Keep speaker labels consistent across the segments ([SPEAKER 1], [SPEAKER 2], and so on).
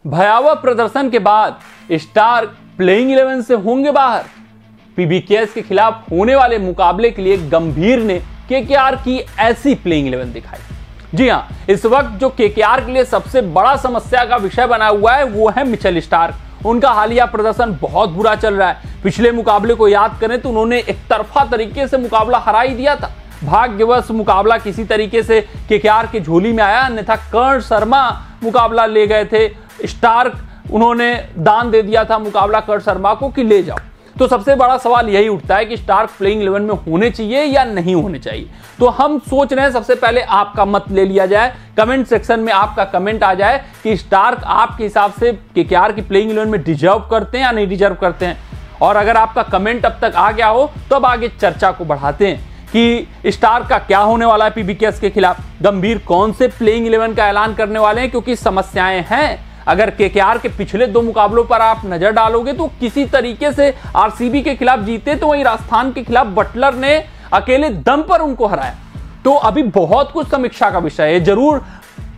[SPEAKER 1] भयावह प्रदर्शन के बाद स्टार्क प्लेइंग 11 से होंगे बाहर। पीबीकेएस के खिलाफ होने वाले मुकाबले के लिए गंभीर ने केकेआर की ऐसी प्लेइंग 11 दिखाई। जी हां, इस वक्त जो केकेआर के लिए सबसे बड़ा समस्या का विषय बना हुआ है वो है मिचेल स्टार्क। उनका हालिया प्रदर्शन बहुत बुरा चल रहा है। पिछले मुकाबले को याद करें तो उन्होंने एक तरफा तरीके से मुकाबला हरा ही दिया था। भाग्यवश मुकाबला किसी तरीके से केकेआर की झोली में आया, अन्यथा कर्ण शर्मा मुकाबला ले गए थे। स्टार्क उन्होंने दान दे दिया था मुकाबला कर्ण शर्मा को कि ले जाओ। तो सबसे बड़ा सवाल यही उठता है कि स्टार्क प्लेइंग 11 में होने चाहिए या नहीं होने चाहिए। तो हम सोच रहे हैं सबसे पहले आपका मत ले लिया जाए, कमेंट सेक्शन में आपका कमेंट आ जाए कि स्टार्क आपके हिसाब से केकेआर की प्लेइंग 11 में डिजर्व करते हैं या नहीं डिजर्व करते हैं। और अगर आपका कमेंट अब तक आ गया हो तो अब आगे चर्चा को बढ़ाते हैं कि स्टार्क का क्या होने वाला है पीबीकेएस के खिलाफ। गंभीर कौन से प्लेइंग 11 का ऐलान करने वाले हैं, क्योंकि समस्याएं हैं। अगर केकेआर के पिछले 2 मुकाबलों पर आप नजर डालोगे तो किसी तरीके से आरसीबी के खिलाफ जीते, तो वहीं राजस्थान के खिलाफ बटलर ने अकेले दम पर उनको हराया। तो अभी बहुत कुछ समीक्षा का विषय है। जरूर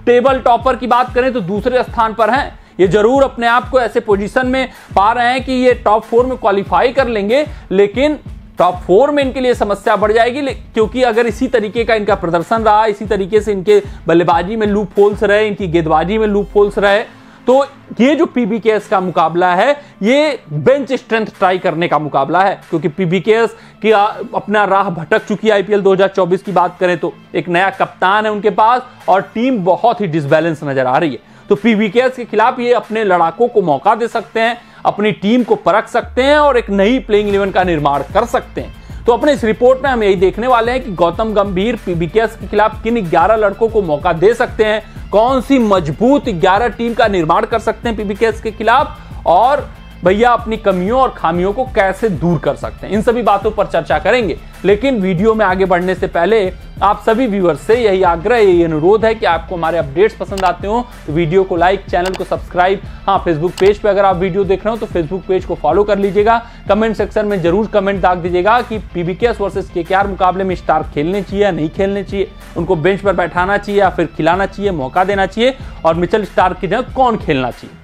[SPEAKER 1] टेबल टॉपर की बात करें तो दूसरे स्थान पर हैं, ये जरूर अपने आप को ऐसे पोजीशन में पा रहे हैं कि ये टॉप 4 में क्वालिफाई कर लेंगे, लेकिन टॉप 4 में इनके लिए समस्या बढ़ जाएगी। क्योंकि अगर इसी तरीके का इनका प्रदर्शन रहा, इसी तरीके से इनके बल्लेबाजी में लूप होल्स रहे, इनकी गेंदबाजी में लूप होल्स रहे, तो ये जो पीबीकेएस का मुकाबला है ये बेंच स्ट्रेंथ ट्राई करने का मुकाबला है। क्योंकि पीबीकेएस की अपना राह भटक चुकी है। आईपीएल 2024 की बात करें तो एक नया कप्तान है उनके पास और टीम बहुत ही डिसबैलेंस नजर आ रही है। तो पीबीकेएस के खिलाफ ये अपने लड़ाकों को मौका दे सकते हैं, अपनी टीम को परख सकते हैं और एक नई प्लेइंग 11 का निर्माण कर सकते हैं। तो अपने इस रिपोर्ट में हम यही देखने वाले हैं कि गौतम गंभीर पीबीकेएस के खिलाफ किन 11 लड़कों को मौका दे सकते हैं, कौन सी मजबूत 11 टीम का निर्माण कर सकते हैं पीबीकेएस के खिलाफ, और भैया अपनी कमियों और खामियों को कैसे दूर कर सकते हैं। इन सभी बातों पर चर्चा करेंगे। लेकिन वीडियो में आगे बढ़ने से पहले आप सभी व्यूअर्स से यही आग्रह, यही अनुरोध है कि आपको हमारे अपडेट्स पसंद आते हो तो वीडियो को लाइक, चैनल को सब्सक्राइब, हाँ फेसबुक पेज पे अगर आप वीडियो देख रहे हो तो फेसबुक पेज को फॉलो कर लीजिएगा। कमेंट सेक्शन में जरूर कमेंट दाग दीजिएगा कि पीबीकेएस वर्सेस केकेआर मुकाबले में स्टार्क खेलने चाहिए या नहीं खेलने चाहिए, उनको बेंच पर बैठाना चाहिए या फिर खिलाना चाहिए, मौका देना चाहिए, और मिचेल स्टार्क की जगह कौन खेलना चाहिए।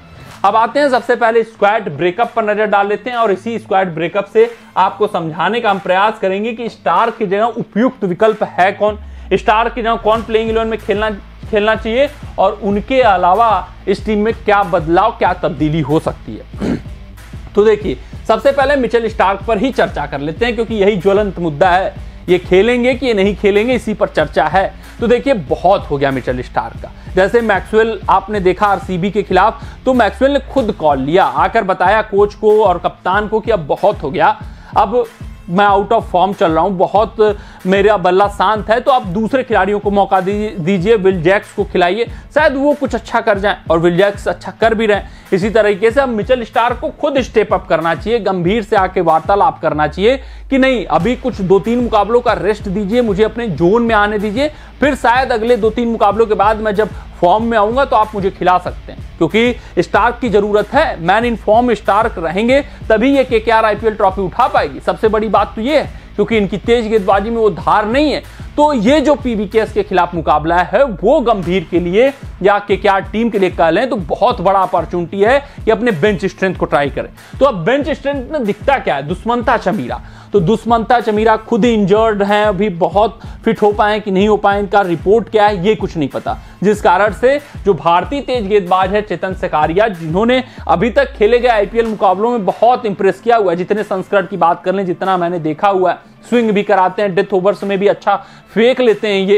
[SPEAKER 1] अब आते हैं सबसे पहले स्क्वाड ब्रेकअप पर नजर डाल लेते हैं और इसी स्क्वाड ब्रेकअप से आपको समझाने का हम प्रयास करेंगे कि स्टार्क की जगह उपयुक्त विकल्प है कौन, स्टार्क की जगह कौन प्लेइंग 11 में खेलना चाहिए और उनके अलावा इस टीम में क्या बदलाव, क्या तब्दीली हो सकती है। तो देखिए, सबसे पहले मिचेल स्टार्क पर ही चर्चा कर लेते हैं क्योंकि यही ज्वलंत मुद्दा है। ये खेलेंगे कि ये नहीं खेलेंगे, इसी पर चर्चा है। तो देखिए, बहुत हो गया मिचेल स्टार्क का। जैसे मैक्सवेल आपने देखा आरसीबी के खिलाफ, तो मैक्सवेल ने खुद कॉल लिया, आकर बताया कोच को और कप्तान को कि अब बहुत हो गया, अब मैं आउट ऑफ फॉर्म चल रहा हूं, बहुत मेरा बल्ला शांत है, तो आप दूसरे खिलाड़ियों को मौका दीजिए, विल जैक्स को खिलाइए, शायद वो कुछ अच्छा कर जाएं। और विल जैक्स अच्छा कर भी रहे हैं। इसी तरीके से अब मिचेल स्टार्क को खुद स्टेप अप करना चाहिए, गंभीर से आके वार्तालाप करना चाहिए कि नहीं, अभी कुछ 2-3 मुकाबलों का रेस्ट दीजिए, मुझे अपने जोन में आने दीजिए, फिर शायद अगले 2-3 मुकाबलों के बाद मैं जब फॉर्म में आऊंगा तो आप मुझे खिला सकते हैं। क्योंकि स्टार्क की जरूरत है, मैन इन फॉर्म स्टार्क रहेंगे तभी ये केकेआर आईपीएल ट्रॉफी उठा पाएगी। सबसे बड़ी बात तो ये है, क्योंकि इनकी तेज गेंदबाजी में वो धार नहीं है। तो ये जो पीबीकेएस के खिलाफ मुकाबला है वो गंभीर के लिए या केकेआर टीम के लिए कह लें तो बहुत बड़ा अपॉर्चुनिटी है कि अपने बेंच स्ट्रेंथ को ट्राई करें। तो अब बेंच स्ट्रेंथ में दिखता क्या है, दुष्मंता चमीरा। तो दुष्मंता चमीरा खुद इंजर्ड हैं, अभी बहुत फिट हो पाए कि नहीं हो पाए, इनका रिपोर्ट क्या है ये कुछ नहीं पता, जिस कारण से जो भारतीय तेज गेंदबाज है चेतन सकारिया, जिन्होंने अभी तक खेले गए आईपीएल मुकाबलों में बहुत इंप्रेस किया हुआ है, जितने संस्करण की बात कर लें, जितना मैंने देखा हुआ है, स्विंग भी कराते हैं, डेथ ओवर्स में भी अच्छा फेंक लेते हैं ये,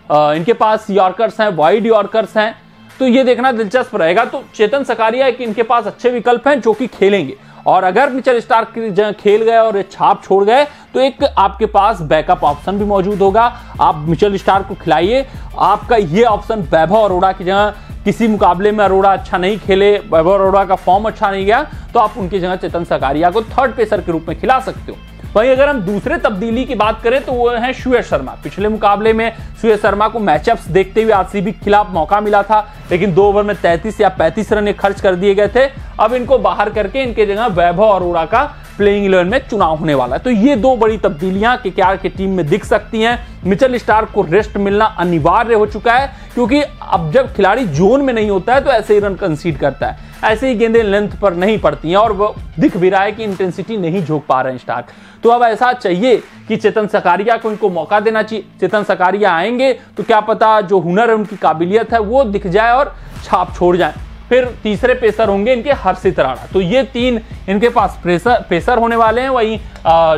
[SPEAKER 1] इनके पास यॉर्कर्स हैं, वाइड यॉर्कर्स हैं, तो ये देखना दिलचस्प रहेगा। तो चेतन सकारिया कि इनके पास अच्छे विकल्प हैं जो कि खेलेंगे, और अगर मिचेल स्टार्क खेल गए और छाप छोड़ गए तो एक आपके पास बैकअप ऑप्शन भी मौजूद होगा। आप मिचेल स्टार्क को खिलाइए, आपका ये ऑप्शन वैभव अरोड़ा की जगह, किसी मुकाबले में अरोड़ा अच्छा नहीं खेले, वैभव अरोड़ा का फॉर्म अच्छा नहीं गया, तो आप उनकी जगह चेतन सकारिया को थर्ड पेसर के रूप में खिला सकते हो। वहीं अगर हम दूसरे तब्दीली की बात करें तो वो है श्रेयस शर्मा। पिछले मुकाबले में श्रेयस शर्मा को मैचअप्स देखते हुए आरसीबी के खिलाफ मौका मिला था, लेकिन 2 ओवर में 33 या 35 रन खर्च कर दिए गए थे। अब इनको बाहर करके इनके जगह वैभव अरोड़ा का प्लेइंग 11 में चुनाव होने वाला है। तो ये दो बड़ी तब्दीलियां केकेआर की टीम में दिख सकती हैं। मिचेल स्टार्क को रेस्ट मिलना अनिवार्य हो चुका है, क्योंकि अब जब खिलाड़ी जोन में नहीं होता है तो ऐसे ही रन कंसीड करता है, ऐसे ही गेंदें लेंथ पर नहीं पड़ती हैं और वो दिख भी रहा है कि इंटेंसिटी नहीं झोंक पा रहे हैं स्टार्क। तो अब ऐसा चाहिए कि चेतन सकारिया को इनको मौका देना चाहिए। चेतन सकारिया आएंगे तो क्या पता जो हुनर है, उनकी काबिलियत है, वो दिख जाए और छाप छोड़ जाए। फिर तीसरे पेसर होंगे इनके हर्षित राणा। तो ये तीन इनके पास पेसर होने वाले हैं। वहीं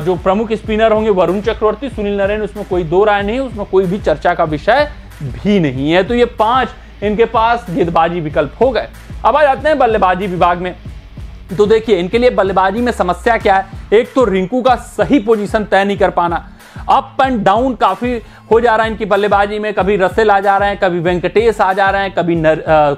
[SPEAKER 1] जो प्रमुख स्पिनर होंगे वरुण चक्रवर्ती, सुनील नरेन, उसमें कोई दो राय नहीं, उसमें कोई भी चर्चा का विषय भी नहीं है। तो ये 5 इनके पास गेंदबाजी विकल्प हो गए। अब आ जाते हैं बल्लेबाजी विभाग में। तो देखिए इनके लिए बल्लेबाजी में समस्या क्या है। एक तो रिंकू का सही पोजीशन तय नहीं कर पाना, अप एंड डाउन काफी हो जा रहा है इनकी बल्लेबाजी में। कभी रसेल आ जा रहे हैं, कभी वेंकटेश आ जा रहे हैं, कभी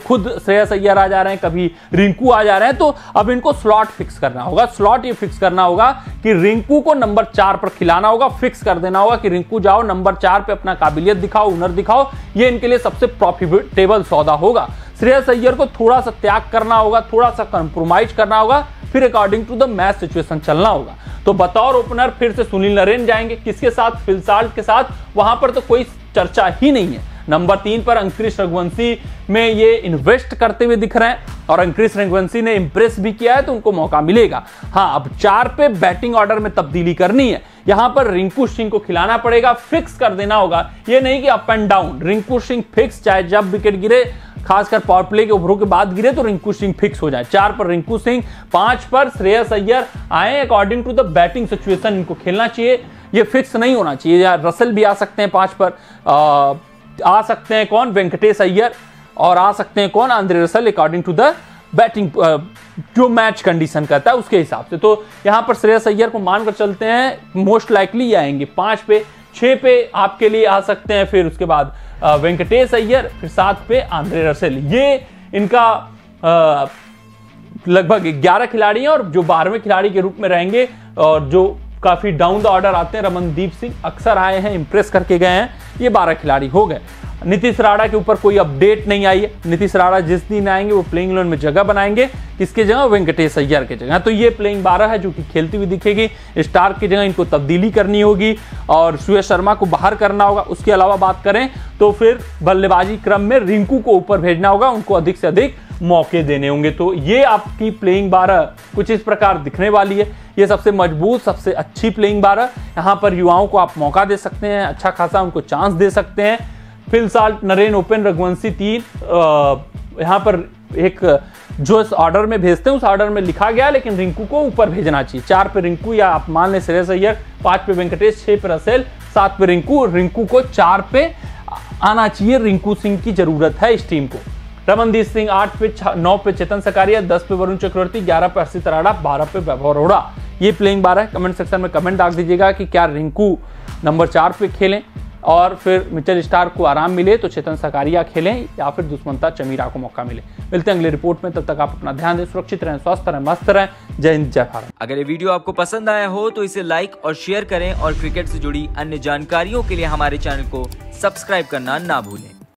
[SPEAKER 1] खुद श्रेयस अय्यर आ जा रहे हैं, कभी रिंकू आ जा रहे हैं। तो अब इनको स्लॉट फिक्स करना होगा। स्लॉट ये फिक्स करना होगा कि रिंकू को नंबर 4 पर खिलाना होगा, फिक्स कर देना होगा कि रिंकू जाओ नंबर 4 पे अपना काबिलियत दिखाओ, हुनर दिखाओ। ये इनके लिए सबसे प्रॉफिटेबल सौदा होगा। श्रेयस अय्यर को थोड़ा सा त्याग करना होगा, थोड़ा सा कंप्रोमाइज करना होगा, फिर according to the match situation चलना होगा। तो बतौर ओपनर फिर से सुनील नरेन जाएंगे, किसके साथ? फिल साल्ट के साथ। वहां पर तो कोई चर्चा ही नहीं है। नंबर 3 पर अंकुरिश रघुवंशी में ये इन्वेस्ट करते हुए दिख रहे हैं और अंकुरिश रघुवंशी ने इंप्रेस भी किया है, तो उनको मौका मिलेगा। हाँ, अब 4 पे बैटिंग ऑर्डर में तब्दीली करनी है। यहां पर रिंकू सिंह को खिलाना पड़ेगा, फिक्स कर देना होगा। ये नहीं कि up and down, Rinku Singh fix, चाहे जब विकेट गिरे, खासकर पावर प्ले के ओवरों के बाद गिरे तो रिंकू सिंह फिक्स हो जाए। 4 पर रिंकू सिंह, 5 पर श्रेयस अय्यर आए। According to the batting situation इनको खेलना चाहिए, ये फिक्स नहीं होना चाहिए। या रसेल भी आ सकते हैं 5 पर, आ सकते हैं कौन? वेंकटेश अय्यर, और आ सकते हैं कौन? Andre Russell, according to the batting जो मैच कंडीशन करता है उसके हिसाब से। तो यहां पर श्रेयस अय्यर को मानकर चलते हैं, मोस्ट लाइकली आएंगे 5 पे। 6 पे आपके लिए आ सकते हैं फिर उसके बाद वेंकटेश अय्यर, फिर 7 पे आंद्रे रसेल। ये इनका लगभग 11 खिलाड़ी हैं और जो 12वें खिलाड़ी के रूप में रहेंगे और जो काफी डाउन द ऑर्डर आते हैं, रमनदीप सिंह अक्सर आए हैं, इंप्रेस करके गए हैं। ये 12 खिलाड़ी हो गए। नीतीश राणा के ऊपर कोई अपडेट नहीं आई है। नीतीश राणा जिस दिन आएंगे वो प्लेइंग 11 में जगह बनाएंगे, किसके जगह? वेंकटेश अय्यर के जगह। तो ये प्लेइंग 12 है जो कि खेलती हुई दिखेगी। स्टार्क की जगह इनको तब्दीली करनी होगी और सूर्य शर्मा को बाहर करना होगा। उसके अलावा बात करें तो फिर बल्लेबाजी क्रम में रिंकू को ऊपर भेजना होगा, उनको अधिक से अधिक मौके देने होंगे। तो ये आपकी प्लेइंग 12 कुछ इस प्रकार दिखने वाली है। ये सबसे मजबूत, सबसे अच्छी प्लेइंग 12। यहाँ पर युवाओं को आप मौका दे सकते हैं, अच्छा खासा उनको चांस दे सकते हैं। Phil Salt, Narine open, Raghuvanshi 3। यहाँ पर एक जो इस ऑर्डर में भेजते हैं उस ऑर्डर में लिखा गया, लेकिन रिंकू को ऊपर भेजना चाहिए। 4 पे रिंकू या आप मान लें श्रेयस अय्यर, 5 पे वेंकटेश, 6 पे रसेल, 7 पे रिंकू। रिंकू को 4 पे आना चाहिए। रिंकू सिंह की जरूरत है इस टीम को। रमनदीप सिंह 8 पे, 9 पे चेतन सकारिया, 10 पे वरुण चक्रवर्ती, 11 पे हर्षित राणा, 12 पे वैभव अरोड़ा। ये प्लेइंग 12 है। कमेंट सेक्शन में कमेंट डाल दीजिएगा कि क्या रिंकू नंबर 4 पे खेलें और फिर मिचेल स्टार्क को आराम मिले तो चेतन सकारिया खेलें, या फिर दुष्मंता चमीरा को मौका मिले। मिलते हैं अगले रिपोर्ट में, तब तक आप अपना ध्यान दें, सुरक्षित रहें, स्वस्थ रहें, मस्त रहें। जय हिंद, जय भारत।
[SPEAKER 2] अगर ये वीडियो आपको पसंद आया हो तो इसे लाइक और शेयर करें और क्रिकेट से जुड़ी अन्य जानकारियों के लिए हमारे चैनल को सब्सक्राइब करना ना भूलें।